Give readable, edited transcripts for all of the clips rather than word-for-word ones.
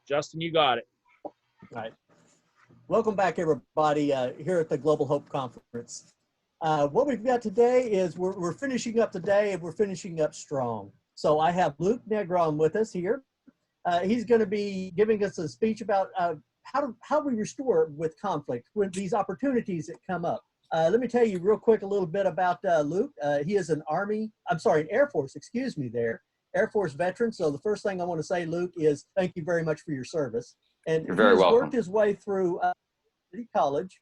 Justin, you got it. All right. Welcome back, everybody, here at the Global Hope Conference. What we've got today is we're finishing up today, and we're finishing up strong. So I have Luke Negron with us here. He's going to be giving us a speech about how we restore with conflict, with these opportunities that come up. Let me tell you real quick a little bit about Luke. He is an Air Force, Air Force veteran. So the first thing I want to say, Luke, is thank you very much for your service. And You're very welcome. Worked his way through City College,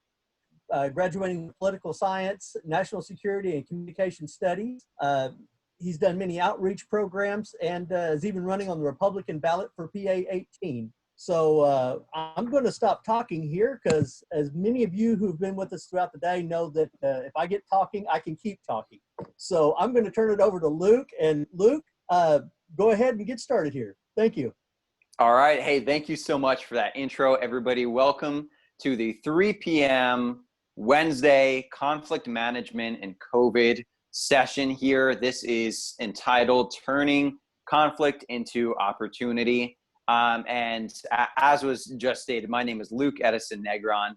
graduating in political science, national security, and communication studies. He's done many outreach programs and is even running on the Republican ballot for PA 18. So I'm going to stop talking here because as many of you who've been with us throughout the day know that if I get talking, I can keep talking. So I'm going to turn it over to Luke. And Luke, go ahead and get started here. Thank you. All right. Hey, thank you so much for that intro, everybody. Welcome to the 3 p.m. Wednesday Conflict Management and COVID session here. This is entitled Turning Conflict into Opportunity. And as was just stated, my name is Luke Edison Negron.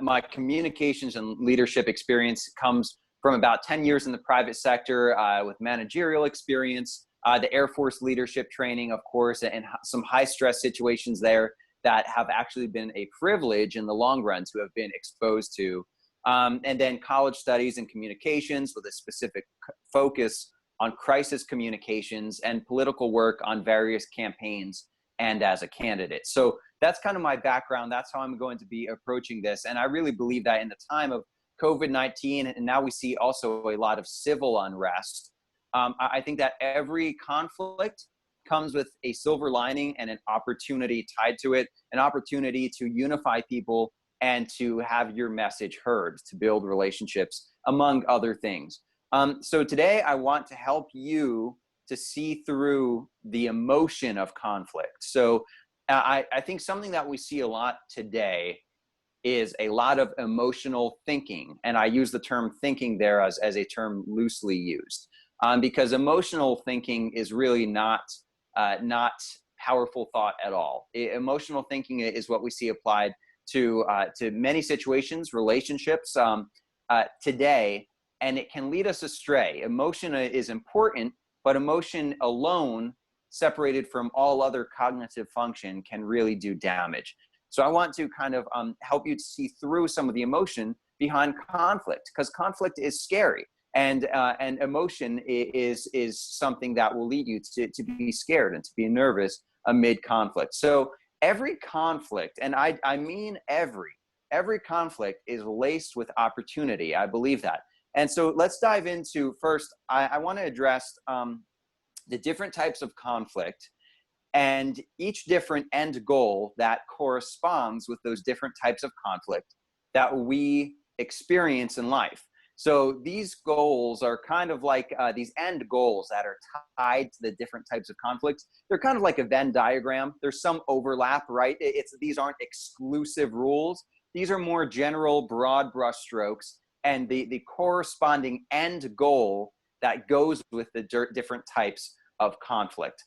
My communications and leadership experience comes from about 10 years in the private sector with managerial experience, the Air Force leadership training, of course, and some high stress situations there that have actually been a privilege in the long run to have been exposed to. And then college studies and communications with a specific focus on crisis communications and political work on various campaigns and as a candidate. So that's kind of my background. That's how I'm going to be approaching this. And I really believe that in the time of COVID-19, and now we see also a lot of civil unrest, I think that every conflict comes with a silver lining and an opportunity tied to it, an opportunity to unify people and to have your message heard, to build relationships, among other things. So today I want to help you to see through the emotion of conflict. So I think something that we see a lot today is a lot of emotional thinking. And I use the term thinking there as a term loosely used, because emotional thinking is really not powerful thought at all. Emotional thinking is what we see applied to many situations, relationships today, and it can lead us astray. Emotion is important, but emotion alone, separated from all other cognitive function, can really do damage. So I want to kind of help you to see through some of the emotion behind conflict, because conflict is scary, and emotion is something that will lead you to be scared and to be nervous amid conflict. So every conflict, and I mean every conflict, is laced with opportunity. I believe that. And so let's dive into first, I want to address the different types of conflict and each different end goal that corresponds with those different types of conflict that we experience in life. So these goals are kind of like these end goals that are tied to the different types of conflicts. They're kind of like a Venn diagram. There's some overlap, right? These aren't exclusive rules. These are more general, broad brushstrokes, and the corresponding end goal that goes with the different types of conflict.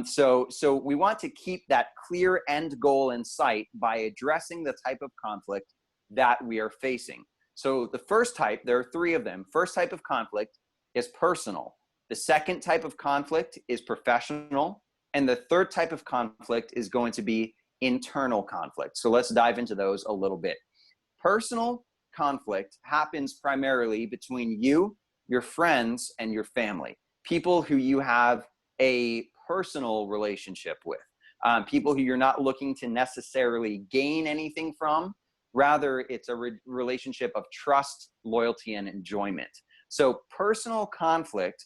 So we want to keep that clear end goal in sight by addressing the type of conflict that we are facing. So the first type, there are three of them. First type of conflict is personal. The second type of conflict is professional. And the third type of conflict is going to be internal conflict. So let's dive into those a little bit. Personal conflict happens primarily between you, your friends, and your family. People who you have a personal relationship with. People who you're not looking to necessarily gain anything from. Rather, it's a relationship of trust, loyalty, and enjoyment. So personal conflict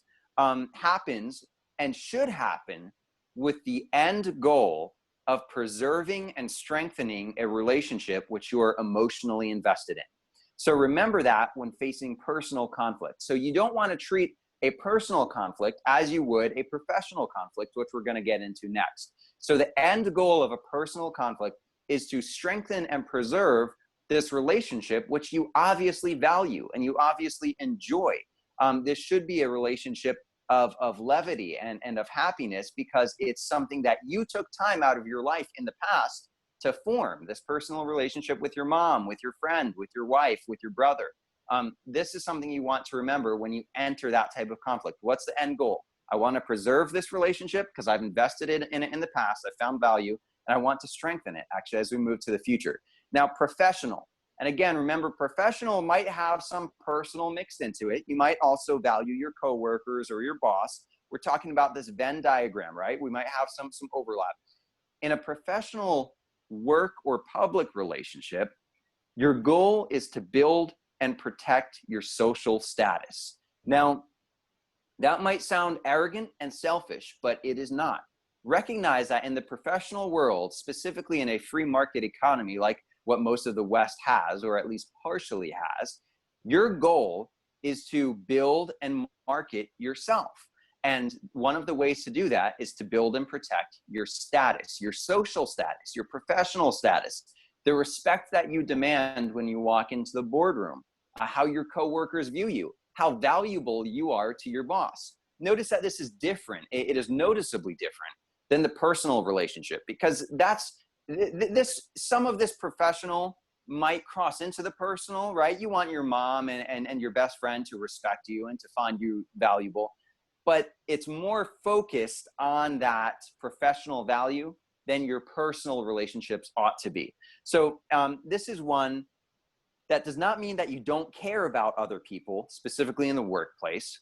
happens and should happen with the end goal of preserving and strengthening a relationship which you are emotionally invested in. So remember that when facing personal conflict. So you don't want to treat a personal conflict as you would a professional conflict, which we're going to get into next. So the end goal of a personal conflict is to strengthen and preserve this relationship, which you obviously value and you obviously enjoy. This should be a relationship of levity and of happiness, because it's something that you took time out of your life in the past to form this personal relationship with your mom, with your friend, with your wife, with your brother. This is something you want to remember when you enter that type of conflict. What's the end goal? I want to preserve this relationship because I've invested in it in the past. I found value, and I want to strengthen it actually as we move to the future. Now, professional. And again, remember, professional might have some personal mixed into it. You might also value your coworkers or your boss. We're talking about this Venn diagram, right? We might have some overlap. In a professional work or public relationship, your goal is to build and protect your social status. Now, that might sound arrogant and selfish, but it is not. Recognize that in the professional world, specifically in a free market economy like what most of the West has, or at least partially has, your goal is to build and market yourself. And one of the ways to do that is to build and protect your status, your social status, your professional status, the respect that you demand when you walk into the boardroom, how your coworkers view you, how valuable you are to your boss. Notice that this is different. It is noticeably different than the personal relationship, because some of this professional might cross into the personal, right? You want your mom and your best friend to respect you and to find you valuable, but it's more focused on that professional value than your personal relationships ought to be. So this is one that does not mean that you don't care about other people, specifically in the workplace,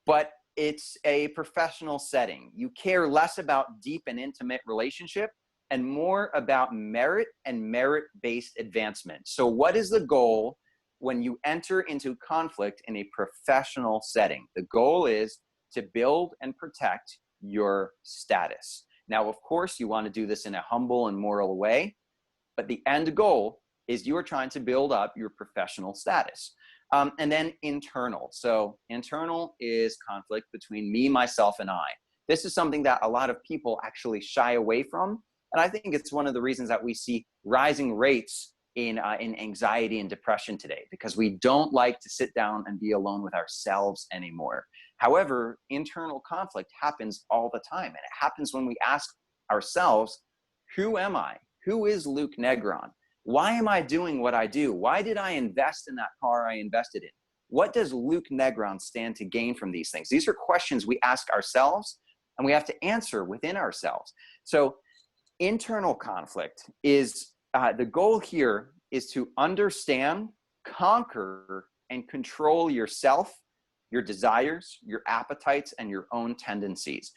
but it's a professional setting. You care less about deep and intimate relationship and more about merit and merit-based advancement. So what is the goal when you enter into conflict in a professional setting? The goal is to build and protect your status. Now, of course, you want to do this in a humble and moral way, but the end goal is you are trying to build up your professional status. And then internal. So internal is conflict between me, myself, and I. This is something that a lot of people actually shy away from. And I think it's one of the reasons that we see rising rates in anxiety and depression today, because we don't like to sit down and be alone with ourselves anymore. However, internal conflict happens all the time. And it happens when we ask ourselves, who am I? Who is Luke Negron? Why am I doing what I do? Why did I invest in that car I invested in? What does Luke Negron stand to gain from these things? These are questions we ask ourselves, and we have to answer within ourselves. So internal conflict is, the goal here is to understand, conquer, and control yourself, your desires, your appetites, and your own tendencies.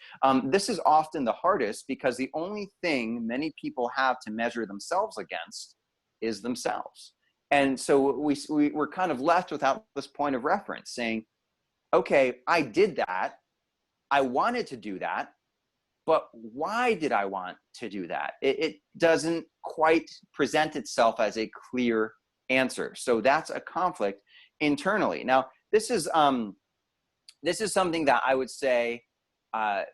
This is often the hardest because the only thing many people have to measure themselves against is themselves. And so we're kind of left without this point of reference saying, okay, I did that. I wanted to do that, but why did I want to do that? It doesn't quite present itself as a clear answer. So that's a conflict internally. Now, this is something that I would say,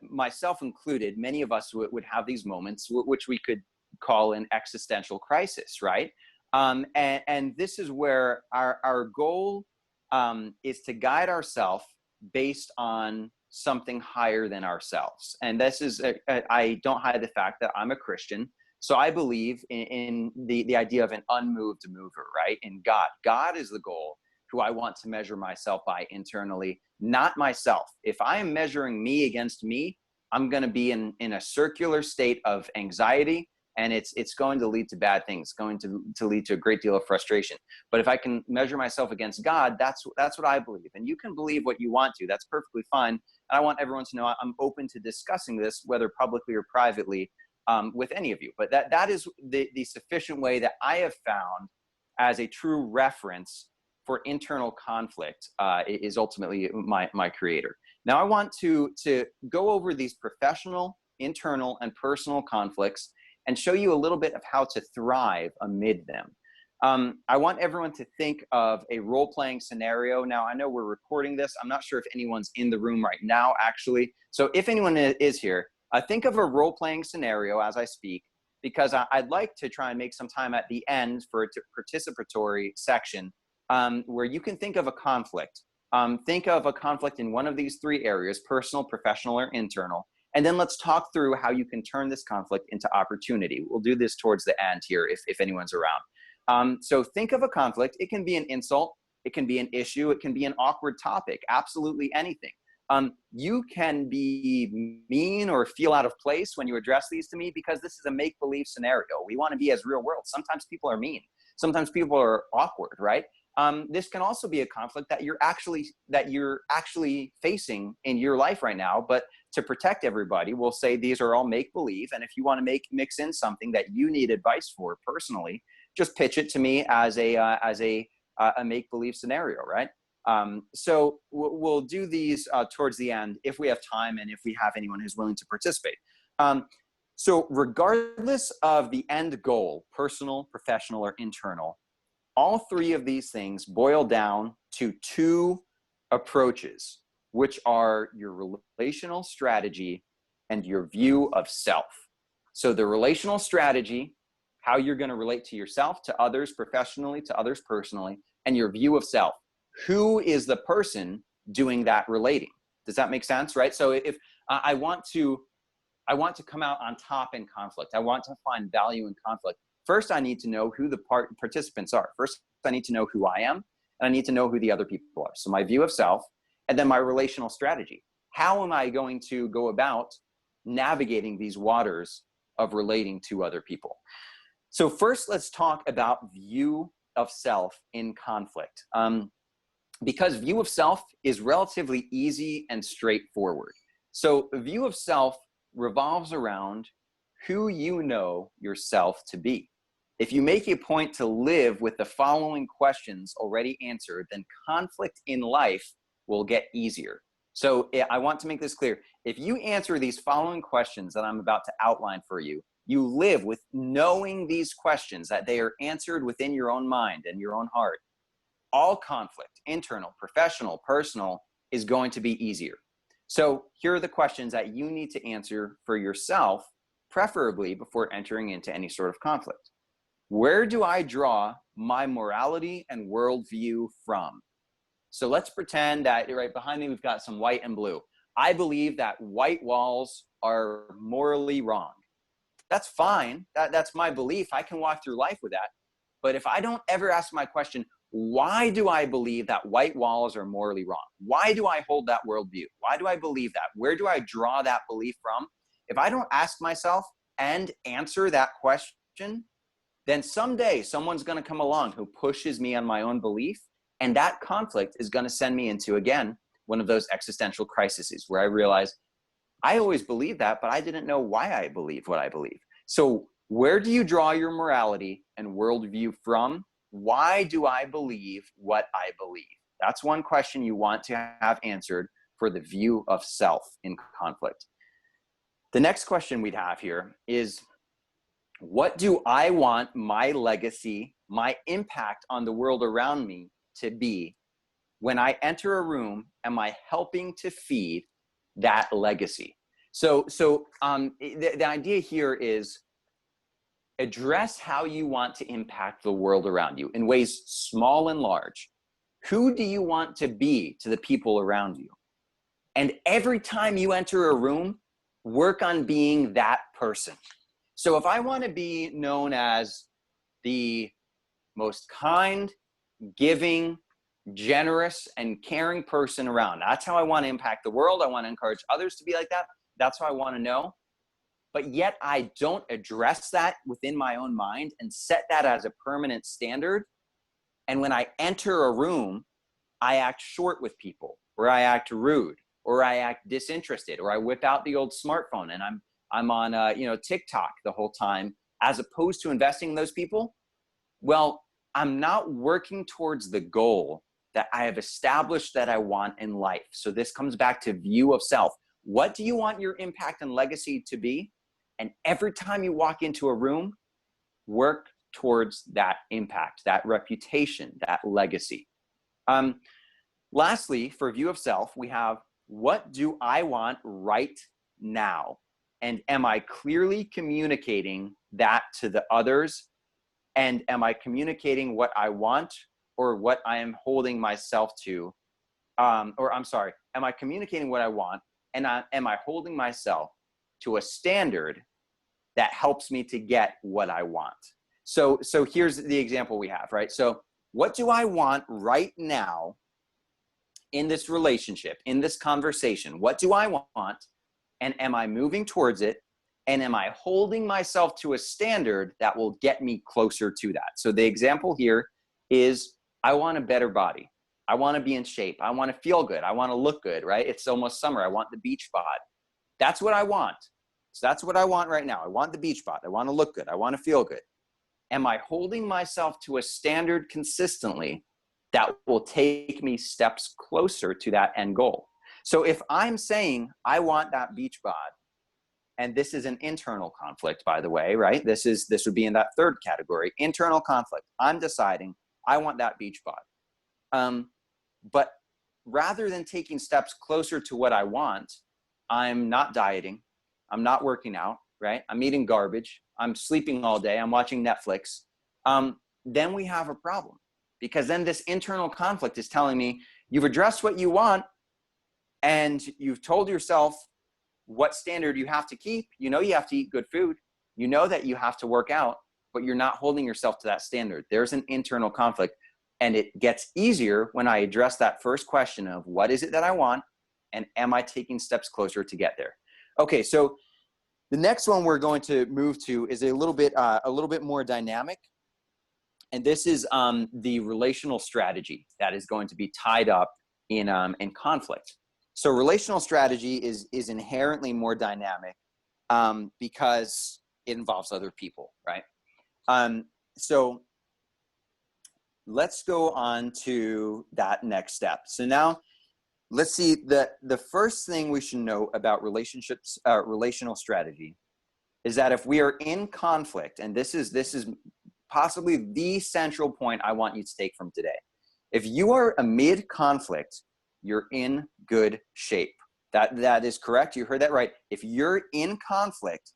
myself included, many of us would have these moments, which we could call an existential crisis, right? And this is where our goal is to guide ourselves based on something higher than ourselves. And this is, I don't hide the fact that I'm a Christian. So I believe in the idea of an unmoved mover, right? In God. God is the goal, who I want to measure myself by internally, not myself. If I am measuring me against me, I'm going to be in a circular state of anxiety, and it's going to lead to bad things, going to lead to a great deal of frustration. But if I can measure myself against God, that's what I believe. And you can believe what you want to. That's perfectly fine. And I want everyone to know I'm open to discussing this, whether publicly or privately, with any of you. But that is the sufficient way that I have found as a true reference for internal conflict is ultimately my creator. Now I want to go over these professional, internal, and personal conflicts and show you a little bit of how to thrive amid them. I want everyone to think of a role-playing scenario. Now, I know we're recording this. I'm not sure if anyone's in the room right now, actually. So if anyone is here, think of a role-playing scenario as I speak, because I'd like to try and make some time at the end for a participatory section where you can think of a conflict. Think of a conflict in one of these three areas: personal, professional, or internal. And then let's talk through how you can turn this conflict into opportunity. We'll do this towards the end here if anyone's around. So think of a conflict. It can be an insult. It can be an issue. It can be an awkward topic. Absolutely anything. You can be mean or feel out of place when you address these to me, because this is a make-believe scenario. We want to be as real world. Sometimes people are mean. Sometimes people are awkward, right? This can also be a conflict that you're actually facing in your life right now. But to protect everybody, we'll say these are all make-believe. And if you want to mix in something that you need advice for personally, just pitch it to me as a make-believe scenario, right? So we'll do these towards the end if we have time and if we have anyone who's willing to participate. So regardless of the end goal, personal, professional, or internal, all three of these things boil down to two approaches, which are your relational strategy and your view of self. So the relational strategy, how you're going to relate to yourself, to others professionally, to others personally, and your view of self. Who is the person doing that relating? Does that make sense, right? So if I want to come out on top in conflict, I want to find value in conflict, first I need to know who the participants are. First, I need to know who I am, and I need to know who the other people are. So my view of self, and then my relational strategy. How am I going to go about navigating these waters of relating to other people? So first, let's talk about view of self in conflict. Because view of self is relatively easy and straightforward. So a view of self revolves around who you know yourself to be. If you make a point to live with the following questions already answered, then conflict in life will get easier. So I want to make this clear. If you answer these following questions that I'm about to outline for you, you live with knowing these questions, that they are answered within your own mind and your own heart, all conflict, internal, professional, personal, is going to be easier. So here are the questions that you need to answer for yourself, preferably before entering into any sort of conflict. Where do I draw my morality and worldview from? So let's pretend that right behind me, we've got some white and blue. I believe that white walls are morally wrong. That's fine. That's my belief. I can walk through life with that. But if I don't ever ask my question, why do I believe that white walls are morally wrong? Why do I hold that worldview? Why do I believe that? Where do I draw that belief from? If I don't ask myself and answer that question, then someday someone's going to come along who pushes me on my own belief. And that conflict is going to send me into, again, one of those existential crises where I realize I always believed that, but I didn't know why I believe what I believe. So where do you draw your morality and worldview from? Why do I believe what I believe? That's one question you want to have answered for the view of self in conflict. The next question we'd have here is, what do I want my legacy, my impact on the world around me to be? When I enter a room, am I helping to feed that legacy? So the idea here is address how you want to impact the world around you in ways small and large. Who do you want to be to the people around you? And every time you enter a room, work on being that person. So if I want to be known as the most kind, giving, generous, and caring person around, that's how I want to impact the world. I want to encourage others to be like that. That's how I want to know. But yet I don't address that within my own mind and set that as a permanent standard. And when I enter a room, I act short with people, or I act rude, or I act disinterested, or I whip out the old smartphone and I'm on TikTok the whole time, as opposed to investing in those people. Well, I'm not working towards the goal that I have established that I want in life. So this comes back to view of self. What do you want your impact and legacy to be? And every time you walk into a room, work towards that impact, that reputation, that legacy. Lastly, for view of self, we have, what do I want right now? And am I clearly communicating that to the others? And am I communicating what I want or what I am holding myself to or I'm sorry, am I communicating what I want? And am I holding myself to a standard that helps me to get what I want? So here's the example we have, right? So what do I want right now in this relationship, in this conversation? What do I want? And am I moving towards it? And am I holding myself to a standard that will get me closer to that? So the example here is, I want a better body. I want to be in shape. I want to feel good. I want to look good, right? It's almost summer. I want the beach bod. That's what I want. So that's what I want right now. I want the beach bod. I want to look good. I want to feel good. Am I holding myself to a standard consistently that will take me steps closer to that end goal? So if I'm saying I want that beach bod, and this is an internal conflict, by the way, right? This would be in that third category, internal conflict. I'm deciding I want that beach bod. But rather than taking steps closer to what I want, I'm not dieting. I'm not working out, right? I'm eating garbage. I'm sleeping all day. I'm watching Netflix. Then we have a problem, because then this internal conflict is telling me, you've addressed what you want and you've told yourself what standard you have to keep. You know, you have to eat good food. You know that you have to work out, but you're not holding yourself to that standard. There's an internal conflict. And it gets easier when I address that first question of, what is it that I want? And am I taking steps closer to get there? Okay, so the next one we're going to move to is a little bit more dynamic. And this is the relational strategy that is going to be tied up in conflict. So relational strategy is inherently more dynamic because it involves other people, right? So let's go on to that next step. So now let's see, the first thing we should know about relationships, relational strategy, is that if we are in conflict, and this is possibly the central point I want you to take from today. If you are amid conflict, you're in good shape. That is correct. You heard that right. If you're in conflict,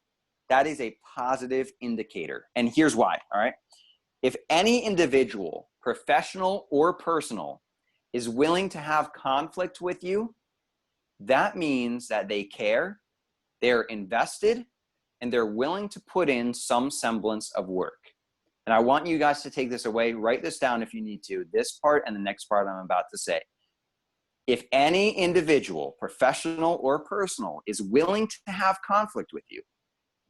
that is a positive indicator. And here's why, all right? If any individual, professional or personal, is willing to have conflict with you, that means that they care, they're invested, and they're willing to put in some semblance of work. And I want you guys to take this away, write this down if you need to, this part and the next part I'm about to say. If any individual, professional or personal, is willing to have conflict with you,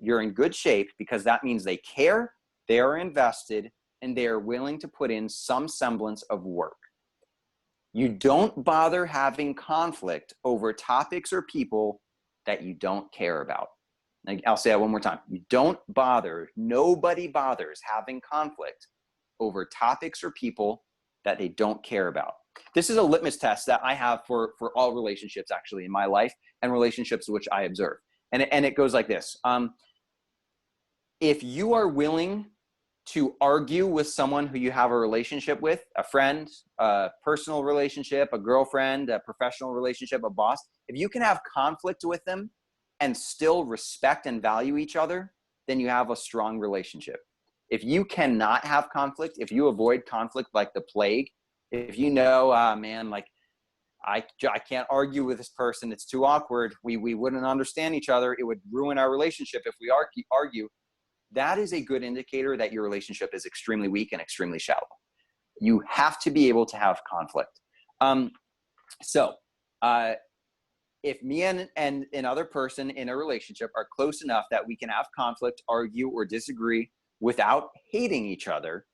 you're in good shape, because that means they care, they are invested, and they are willing to put in some semblance of work. You don't bother having conflict over topics or people that you don't care about. I'll say that one more time. You don't bother, nobody bothers having conflict over topics or people that they don't care about. This is a litmus test that I have for all relationships actually in my life, and relationships which I observe. And it goes like this. If you are willing to argue with someone who you have a relationship with, a friend, a personal relationship, a girlfriend, a professional relationship, a boss, if you can have conflict with them and still respect and value each other, then you have a strong relationship. If you cannot have conflict, if you avoid conflict like the plague, if you know, man, like I can't argue with this person, it's too awkward, we wouldn't understand each other, it would ruin our relationship if we argue, that is a good indicator that your relationship is extremely weak and extremely shallow. You have to be able to have conflict. If me and another person in a relationship are close enough that we can have conflict, argue, or disagree without hating each other,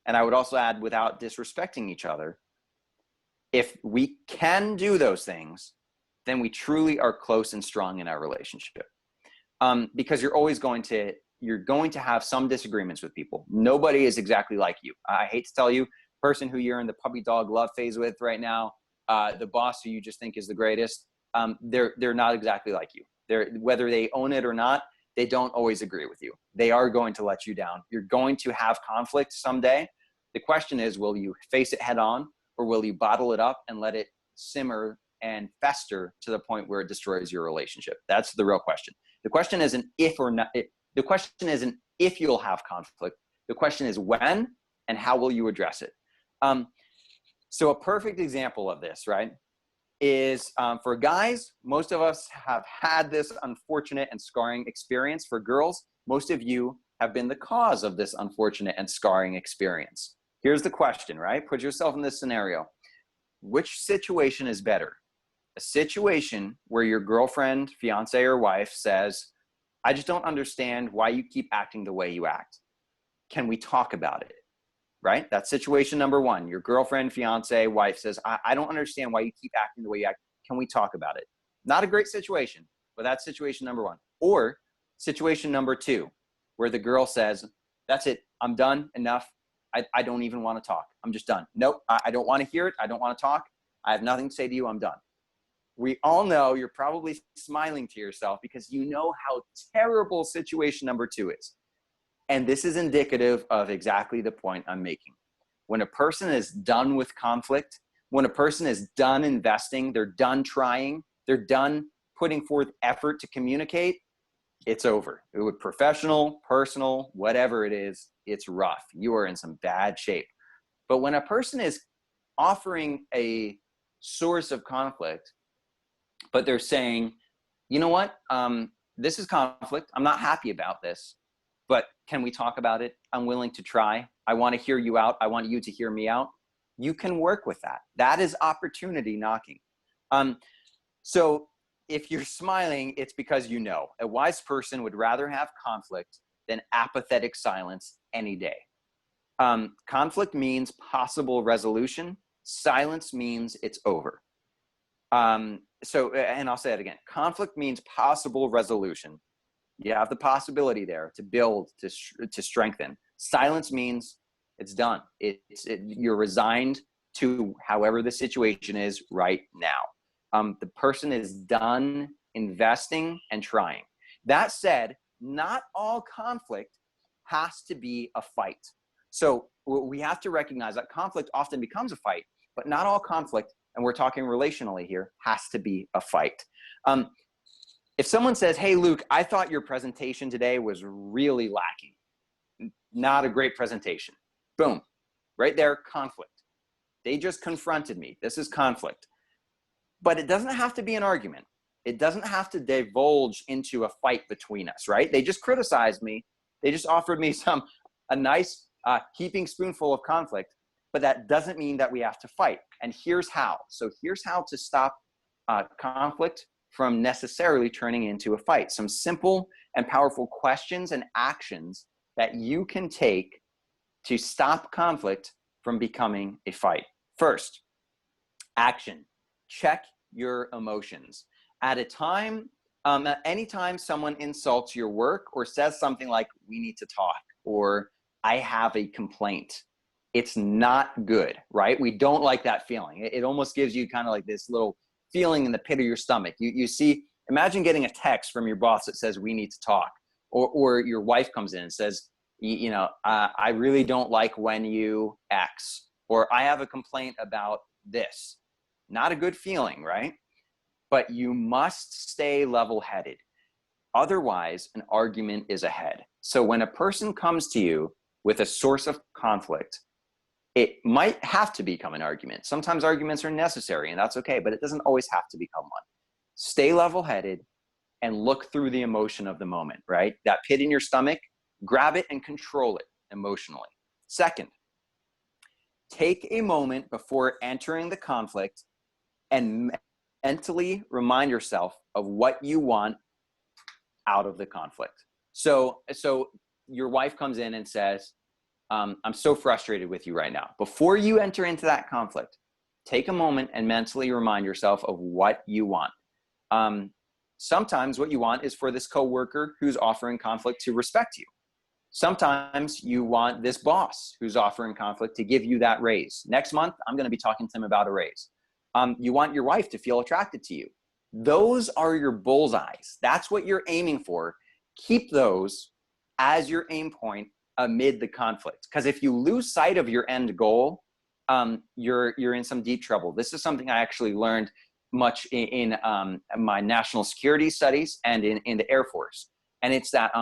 and I would also add without disrespecting each other, if we can do those things, then we truly are close and strong in our relationship. Because you're always going to have some disagreements with people. Nobody is exactly like you. I hate to tell you, person who you're in the puppy dog love phase with right now, the boss who you just think is the greatest, they're not exactly like you. Whether they own it or not, they don't always agree with you. They are going to let you down. You're going to have conflict someday. The question is, will you face it head on, or will you bottle it up and let it simmer and fester to the point where it destroys your relationship? That's the real question. The question isn't if or not. The question isn't if you'll have conflict. The question is when and how will you address it? So a perfect example of this, right, is for guys, most of us have had this unfortunate and scarring experience. For girls, most of you have been the cause of this unfortunate and scarring experience. Here's the question, right? Put yourself in this scenario. Which situation is better? A situation where your girlfriend, fiance, or wife says, I just don't understand why you keep acting the way you act. Can we talk about it? Right? That's situation number one. Your girlfriend, fiance, wife says, I don't understand why you keep acting the way you act. Can we talk about it? Not a great situation, but that's situation number one. Or situation number two, where the girl says, that's it. I'm done. Enough. I don't even want to talk. I'm just done. Nope. I don't want to hear it. I don't want to talk. I have nothing to say to you. I'm done. We all know you're probably smiling to yourself because you know how terrible situation number two is. And this is indicative of exactly the point I'm making. When a person is done with conflict, when a person is done investing, they're done trying, they're done putting forth effort to communicate, it's over. It would professional, personal, whatever it is, it's rough. You are in some bad shape. But when a person is offering a source of conflict, but they're saying, you know what, this is conflict. I'm not happy about this, but can we talk about it? I'm willing to try. I want to hear you out. I want you to hear me out. You can work with that. That is opportunity knocking. So if you're smiling, it's because you know. A wise person would rather have conflict than apathetic silence any day. Conflict means possible resolution. Silence means it's over. And I'll say it again. Conflict means possible resolution. You have the possibility there to build, to strengthen. Silence means it's done. You're resigned to however the situation is right now. The person is done investing and trying. That said, not all conflict has to be a fight. So we have to recognize that conflict often becomes a fight, but not all conflict, and we're talking relationally here, has to be a fight. If someone says, hey, Luke, I thought your presentation today was really lacking. Not a great presentation. Boom. Right there, conflict. They just confronted me. This is conflict. But it doesn't have to be an argument. It doesn't have to divulge into a fight between us, right? They just criticized me. They just offered me a nice heaping spoonful of conflict, but that doesn't mean that we have to fight. And here's how. So here's how to stop conflict from necessarily turning into a fight. Some simple and powerful questions and actions that you can take to stop conflict from becoming a fight. First, action. Check your emotions. At any time someone insults your work or says something like, we need to talk, or I have a complaint, it's not good, right? We don't like that feeling. It almost gives you kind of like this little feeling in the pit of your stomach. You see, imagine getting a text from your boss that says, we need to talk, or your wife comes in and says, I really don't like when you X, or I have a complaint about this. Not a good feeling, right? But you must stay level-headed. Otherwise, an argument is ahead. So when a person comes to you with a source of conflict, it might have to become an argument. Sometimes arguments are necessary, and that's okay, but it doesn't always have to become one. Stay level-headed and look through the emotion of the moment, right? That pit in your stomach, grab it and control it emotionally. Second, take a moment before entering the conflict and mentally remind yourself of what you want out of the conflict. So your wife comes in and says, I'm so frustrated with you right now. Before you enter into that conflict, take a moment and mentally remind yourself of what you want. Sometimes what you want is for this coworker who's offering conflict to respect you. Sometimes you want this boss who's offering conflict to give you that raise. Next month, I'm going to be talking to him about a raise. You want your wife to feel attracted to you. Those are your bullseyes. That's what you're aiming for. Keep those as your aim point amid the conflict. Because if you lose sight of your end goal, you're in some deep trouble. This is something I actually learned much in my national security studies and in the Air Force. And it's that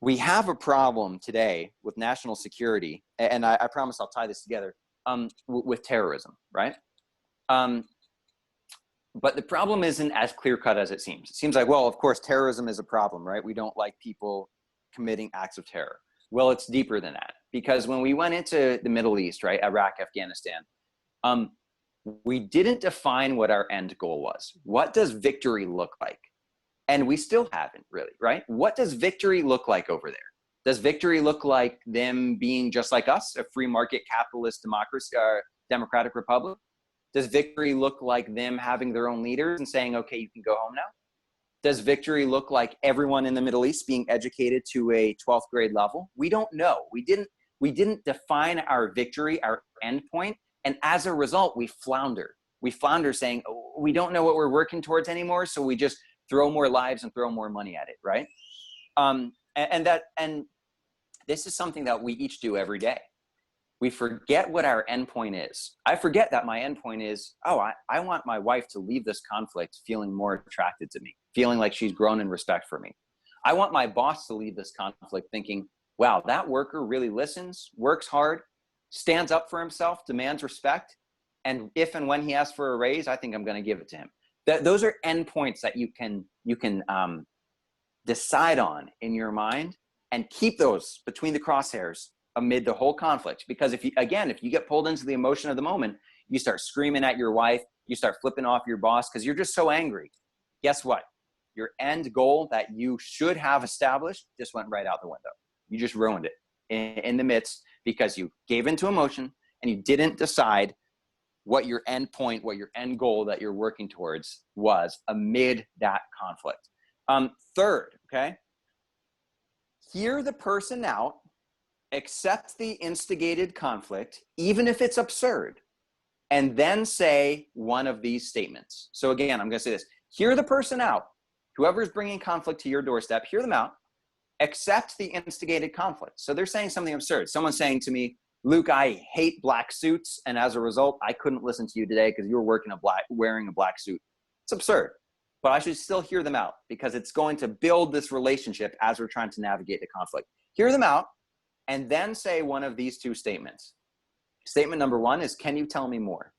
we have a problem today with national security, and I promise I'll tie this together, with terrorism, right? But the problem isn't as clear-cut as it seems. It seems like, well, of course, terrorism is a problem, right? We don't like people committing acts of terror. Well, it's deeper than that, because when we went into the Middle East, right, Iraq, Afghanistan, we didn't define what our end goal was. What does victory look like? And we still haven't really, right? What does victory look like over there? Does victory look like them being just like us, a free market capitalist democracy, democratic republic? Does victory look like them having their own leaders and saying, okay, you can go home now? Does victory look like everyone in the Middle East being educated to a 12th grade level? We don't know. We didn't define our victory, our endpoint. And as a result, we flounder. We flounder saying, oh, we don't know what we're working towards anymore. So we just throw more lives and throw more money at it, right? And this is something that we each do every day. We forget what our endpoint is. I forget that my endpoint is, oh, I want my wife to leave this conflict feeling more attracted to me, feeling like she's grown in respect for me. I want my boss to leave this conflict thinking, wow, that worker really listens, works hard, stands up for himself, demands respect. And if and when he asks for a raise, I think I'm going to give it to him. Those are endpoints that you can decide on in your mind and keep those between the crosshairs amid the whole conflict. Because if you get pulled into the emotion of the moment, you start screaming at your wife, you start flipping off your boss because you're just so angry. Guess what? Your end goal that you should have established just went right out the window. You just ruined it in the midst because you gave into emotion and you didn't decide what your end point, what your end goal that you're working towards was amid that conflict. Third, okay? Hear the person out, accept the instigated conflict, even if it's absurd, and then say one of these statements. So again, I'm going to say this. Hear the person out. Whoever's bringing conflict to your doorstep, hear them out. Accept the instigated conflict. So they're saying something absurd. Someone's saying to me, Luke, I hate black suits, and as a result, I couldn't listen to you today because you were wearing a black suit. It's absurd, but I should still hear them out because it's going to build this relationship as we're trying to navigate the conflict. Hear them out, and then say one of these two statements. Statement number one is, can you tell me more?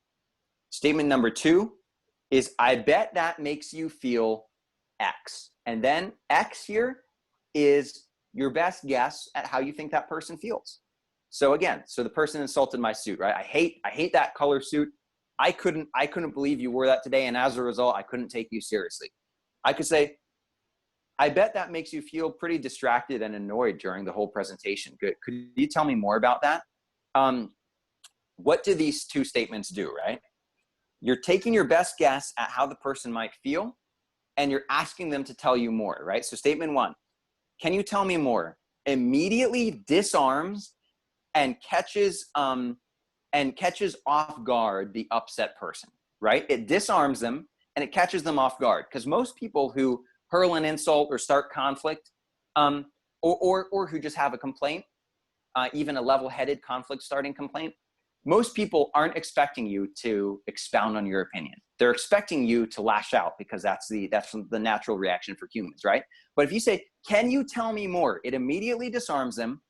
Statement number two is, I bet that makes you feel X. And then X here is your best guess at how you think that person feels. So again, so the person insulted my suit, right? I hate that color suit. I couldn't believe you wore that today. And as a result, I couldn't take you seriously. I could say, I bet that makes you feel pretty distracted and annoyed during the whole presentation. Good. Could you tell me more about that? What do these two statements do, right? You're taking your best guess at how the person might feel, and you're asking them to tell you more, right? So statement one, can you tell me more? Immediately disarms and catches off guard the upset person, right? It disarms them and it catches them off guard, because most people who hurl an insult or start conflict, or who just have a complaint, even a level-headed conflict starting complaint, most people aren't expecting you to expound on your opinion. They're expecting you to lash out because that's the natural reaction for humans, right? But if you say, can you tell me more? It immediately disarms them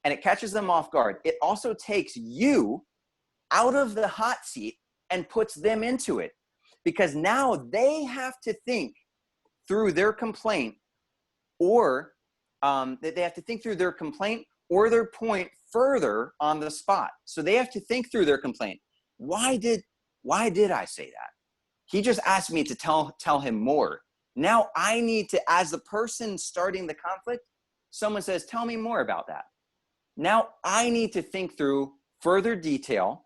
and it catches them off guard. It also takes you out of the hot seat and puts them into it, because now they have to think through their complaint, or they have to think through their complaint or their point further on the spot. So they have to think through their complaint. Why did I say that? He just asked me to tell him more. Now I need to, as the person starting the conflict, someone says, tell me more about that. Now I need to think through further detail,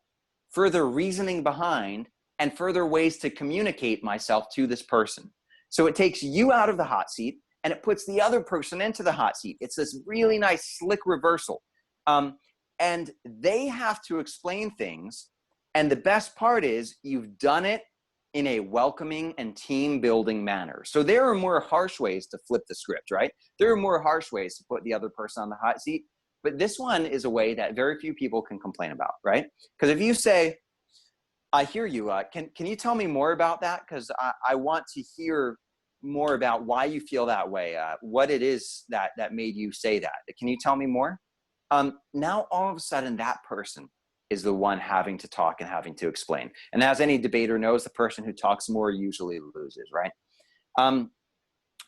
further reasoning behind, and further ways to communicate myself to this person. So it takes you out of the hot seat and it puts the other person into the hot seat. It's this really nice, slick reversal. And they have to explain things. And the best part is you've done it in a welcoming and team building manner. So there are more harsh ways to flip the script, right? There are more harsh ways to put the other person on the hot seat. But this one is a way that very few people can complain about, right? Because if you say, I hear you, can you tell me more about that? Because I want to hear more about why you feel that way, what it is that made you say that. Can you tell me more? Now all of a sudden that person is the one having to talk and having to explain. And as any debater knows, the person who talks more usually loses, right?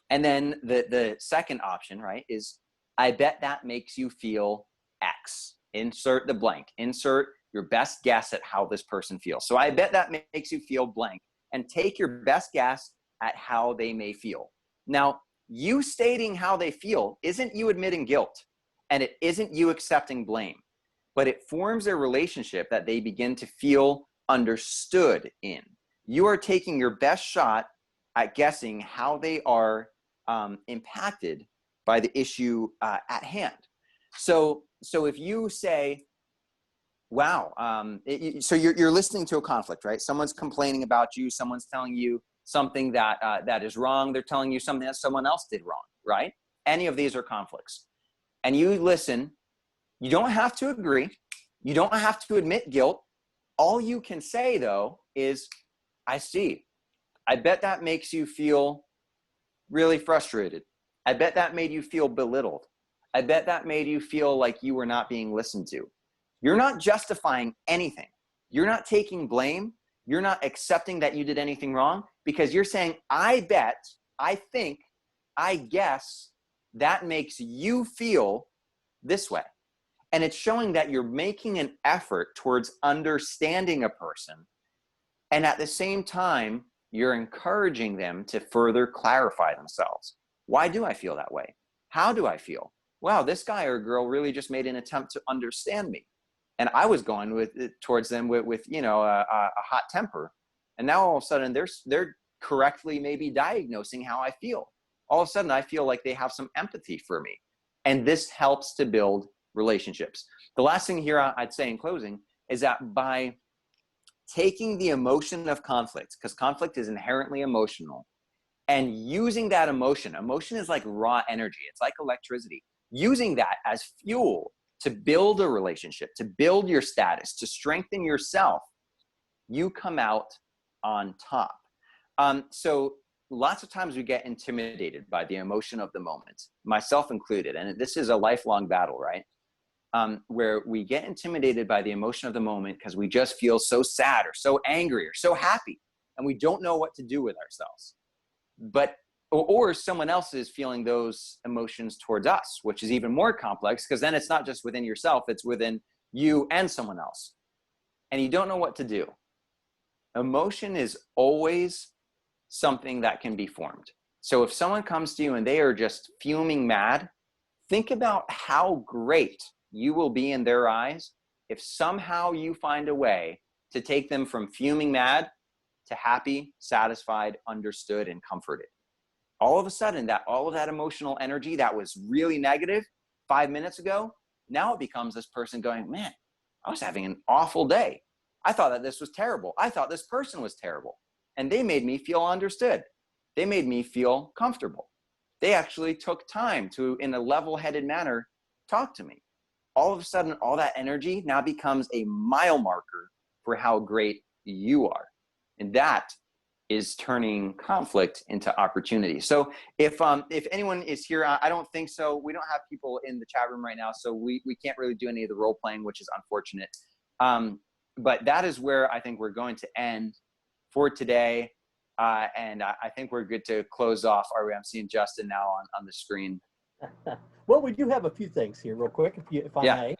And then the second option, right, is I bet that makes you feel X. Insert the blank. Insert your best guess at how this person feels. So I bet that makes you feel blank, and take your best guess at how they may feel. Now, you stating how they feel isn't you admitting guilt, and it isn't you accepting blame, but it forms a relationship that they begin to feel understood in. You are taking your best shot at guessing how they are impacted by the issue at hand. So if you say, wow, so you're listening to a conflict, right? Someone's complaining about you, someone's telling you something that is wrong, they're telling you something that someone else did wrong, right? Any of these are conflicts. And you listen, you don't have to agree, you don't have to admit guilt. All you can say, though, is, I see. I bet that makes you feel really frustrated. I bet that made you feel belittled. I bet that made you feel like you were not being listened to. You're not justifying anything. You're not taking blame. You're not accepting that you did anything wrong, because you're saying, I bet, I think, I guess that makes you feel this way. And it's showing that you're making an effort towards understanding a person. And at the same time, you're encouraging them to further clarify themselves. Why do I feel that way? How do I feel? Wow, this guy or girl really just made an attempt to understand me. And I was going towards them with a hot temper. And now all of a sudden they're correctly maybe diagnosing how I feel. All of a sudden I feel like they have some empathy for me. And this helps to build relationships. The last thing here I'd say in closing is that by taking the emotion of conflict, because conflict is inherently emotional, and using that emotion is like raw energy. It's like electricity. Using that as fuel to build a relationship, to build your status, to strengthen yourself, you come out on top. So lots of times we get intimidated by the emotion of the moment, myself included. And this is a lifelong battle, right? Where we get intimidated by the emotion of the moment because we just feel so sad or so angry or so happy, and we don't know what to do with ourselves. Or someone else is feeling those emotions towards us, which is even more complex, because then it's not just within yourself, it's within you and someone else. And you don't know what to do. Emotion is always something that can be formed. So if someone comes to you and they are just fuming mad, think about how great you will be in their eyes if somehow you find a way to take them from fuming mad to happy, satisfied, understood, and comforted. All of a sudden, all of that emotional energy that was really negative 5 minutes ago, now it becomes this person going, man, I was having an awful day. I thought that this was terrible. I thought this person was terrible. And they made me feel understood. They made me feel comfortable. They actually took time to, in a level-headed manner, talk to me. All of a sudden, all that energy now becomes a mile marker for how great you are. And that is turning conflict into opportunity. So if anyone is here, I don't think so. We don't have people in the chat room right now, so we can't really do any of the role playing, which is unfortunate. But that is where I think we're going to end for today. And I think we're good to close off. I'm seeing Justin now on the screen. Well, we do have a few things here real quick, if I may.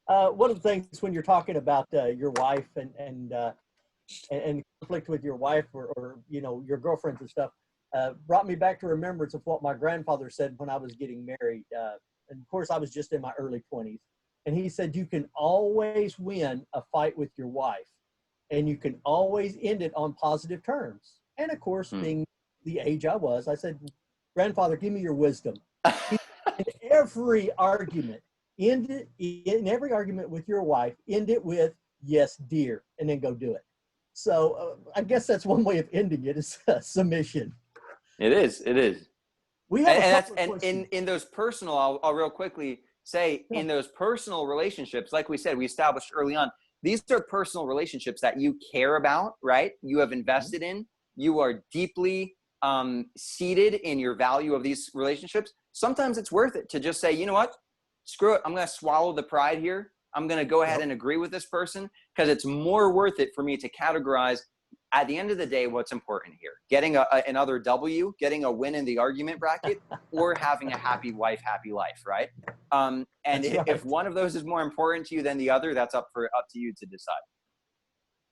One of the things when you're talking about your wife and conflict with your wife or your girlfriends and stuff, brought me back to remembrance of what my grandfather said when I was getting married. And of course, I was just in my early 20s. And he said, you can always win a fight with your wife, and you can always end it on positive terms. And of course, being the age I was, I said, Grandfather, give me your wisdom. In every argument, in every argument with your wife, end it with, yes, dear, and then go do it. So I guess that's one way of ending it, is submission. It is. We have in those personal, I'll real quickly say, in those personal relationships, like we said, we established early on, these are personal relationships that you care about, right? You have invested in, you are deeply seated in your value of these relationships. Sometimes it's worth it to just say, you know what, screw it. I'm going to swallow the pride here. I'm going to go ahead and agree with this person because it's more worth it for me to categorize. At the end of the day, what's important here? Getting another W, getting a win in the argument bracket, or having a happy wife, happy life, right? And if one of those is more important to you than the other, that's up to you to decide.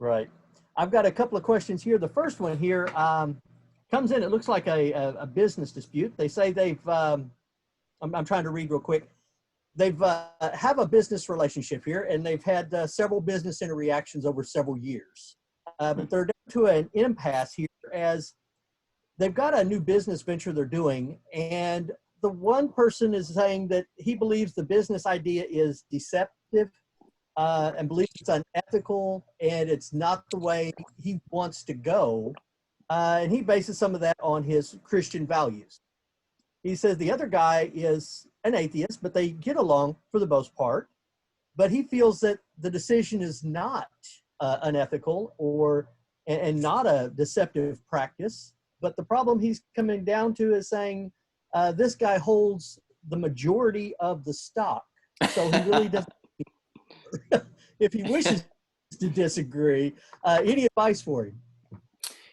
Right. I've got a couple of questions here. The first one here comes in. It looks like a business dispute. They say they've. I'm trying to read real quick. They've have a business relationship here, and they've had several business interactions over several years. But they're down to an impasse here as they've got a new business venture they're doing, and the one person is saying that he believes the business idea is deceptive and believes it's unethical and it's not the way he wants to go. And he bases some of that on his Christian values. He says the other guy is an atheist, but they get along for the most part. But he feels that the decision is not unethical and not a deceptive practice. But the problem he's coming down to is saying this guy holds the majority of the stock. So he really doesn't, if he wishes to disagree, any advice for him?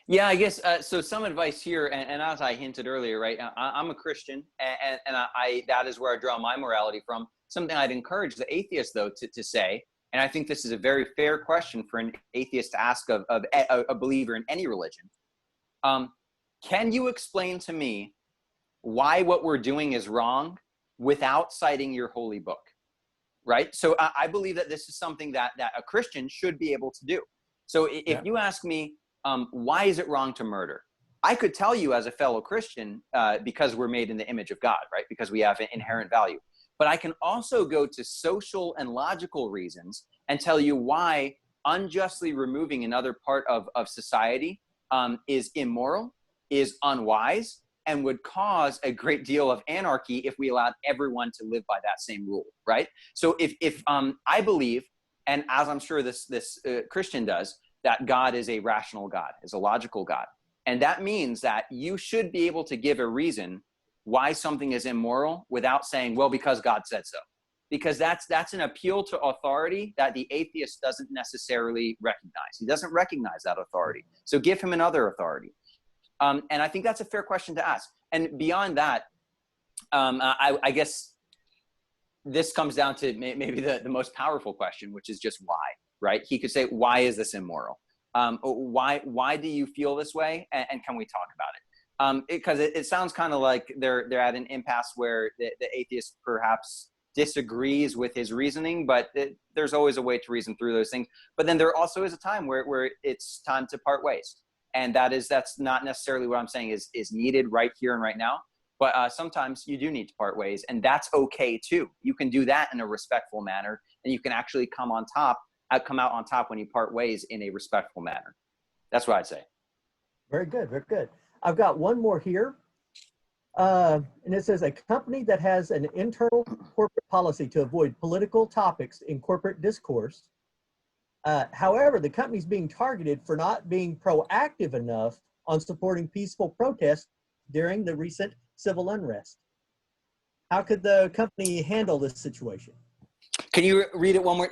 Yeah, I guess, so some advice here, and as I hinted earlier, right, I'm a Christian, and I that is where I draw my morality from. Something I'd encourage the atheist, though, to say, and I think this is a very fair question for an atheist to ask of a believer in any religion. Can you explain to me why what we're doing is wrong without citing your holy book, right? So I believe that this is something that a Christian should be able to do. So if you ask me, why is it wrong to murder? I could tell you as a fellow Christian, because we're made in the image of God, right? Because we have an inherent value. But I can also go to social and logical reasons and tell you why unjustly removing another part of society is immoral, is unwise, and would cause a great deal of anarchy if we allowed everyone to live by that same rule, right? So if I believe, and as I'm sure this Christian does, that God is a rational God, is a logical God. And that means that you should be able to give a reason why something is immoral without saying, well, because God said so. Because that's an appeal to authority that the atheist doesn't necessarily recognize. He doesn't recognize that authority. So give him another authority. And I think that's a fair question to ask. And beyond that, I guess this comes down to maybe the most powerful question, which is just why, right? He could say, why is this immoral? Why do you feel this way? And can we talk about it? Because it sounds kind of like they're at an impasse where the atheist perhaps disagrees with his reasoning, but there's always a way to reason through those things. But then there also is a time where it's time to part ways. And that's not necessarily what I'm saying is needed right here and right now. But sometimes you do need to part ways, and that's okay too. You can do that in a respectful manner, and you can actually come out on top when you part ways in a respectful manner. That's what I'd say. Very good, very good. I've got one more here. And it says a company that has an internal corporate policy to avoid political topics in corporate discourse. However, the company's being targeted for not being proactive enough on supporting peaceful protests during the recent civil unrest. How could the company handle this situation? Can you read it one more?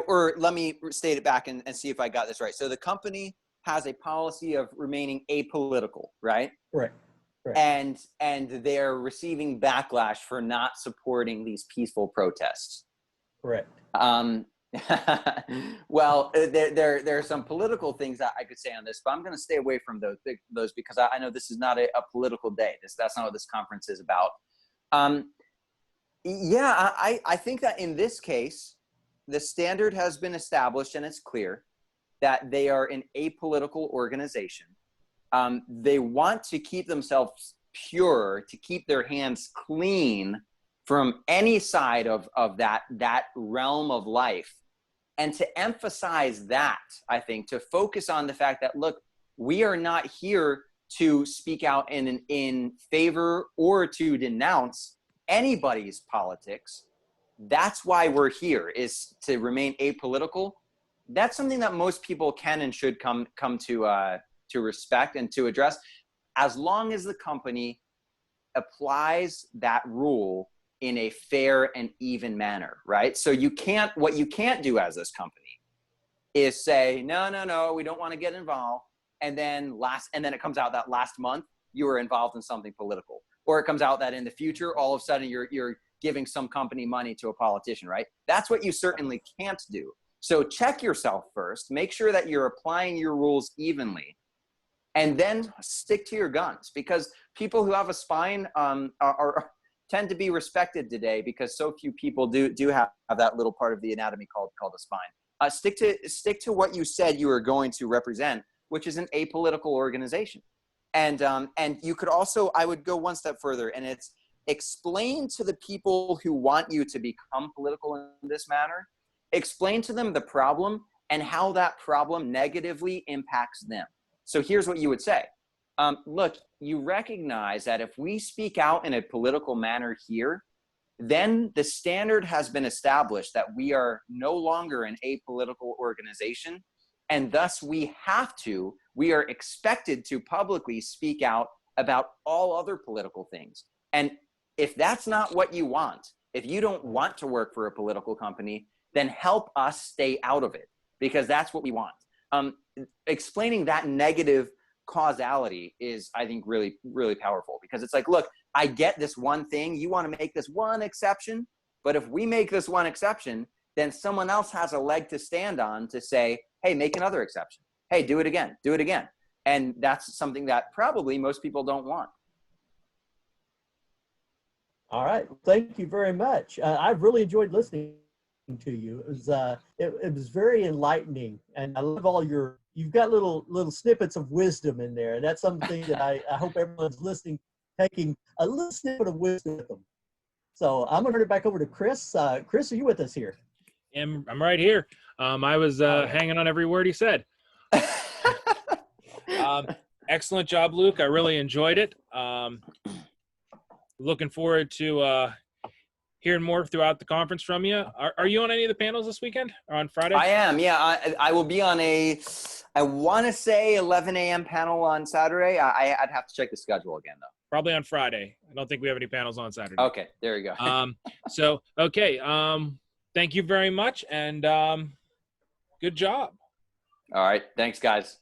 Or let me state it back and see if I got this right. So the company has a policy of remaining apolitical, right? Correct. And they're receiving backlash for not supporting these peaceful protests. Correct. Well, there are some political things that I could say on this, but I'm going to stay away from those because I know this is not a political day. That's not what this conference is about. Yeah, I think that in this case, the standard has been established and it's clear that they are an apolitical organization. They want to keep themselves pure, to keep their hands clean from any side of that realm of life. And to emphasize that, I think, to focus on the fact that, look, we are not here to speak out in favor or to denounce anybody's politics. That's why we're here, is to remain apolitical. That's something that most people can and should come to respect and to address, as long as the company applies that rule in a fair and even manner, right? So what you can't do as this company is say, no, we don't want to get involved. And then it comes out that last month you were involved in something political, or it comes out that in the future, all of a sudden you're giving some company money to a politician, right? That's what you certainly can't do. So check yourself first, make sure that you're applying your rules evenly, and then stick to your guns, because people who have a spine tend to be respected today, because so few people do have that little part of the anatomy called a spine. Stick to what you said you were going to represent, which is an apolitical organization. And you could also, I would go one step further, and it's explain to the people who want you to become political in this manner, explain to them the problem and how that problem negatively impacts them. So here's what you would say. Look, you recognize that if we speak out in a political manner here, then the standard has been established that we are no longer an apolitical organization, and thus we are expected to publicly speak out about all other political things. And if that's not what you want, if you don't want to work for a political company, then help us stay out of it, because that's what we want. Explaining that negative causality is, I think, really, really powerful, because it's like, look, I get this one thing. You want to make this one exception, but if we make this one exception, then someone else has a leg to stand on to say, hey, make another exception. Hey, do it again, do it again. And that's something that probably most people don't want. All right. Thank you very much. I've really enjoyed listening to you. It was very enlightening, and I love you've got little snippets of wisdom in there, and that's something that I hope everyone's listening, taking a little snippet of wisdom with them. So I'm going to turn it back over to Chris. Chris, are you with us here? I'm right here. I was hanging on every word he said. Excellent job, Luke. I really enjoyed it. Looking forward to hearing more throughout the conference from you. Are you on any of the panels this weekend or on Friday? I am, yeah. I will be on I want to say 11 a.m. panel on Saturday. I'd have to check the schedule again, though. Probably on Friday. I don't think we have any panels on Saturday. Okay, there you go. Thank you very much, and good job. All right, thanks, guys.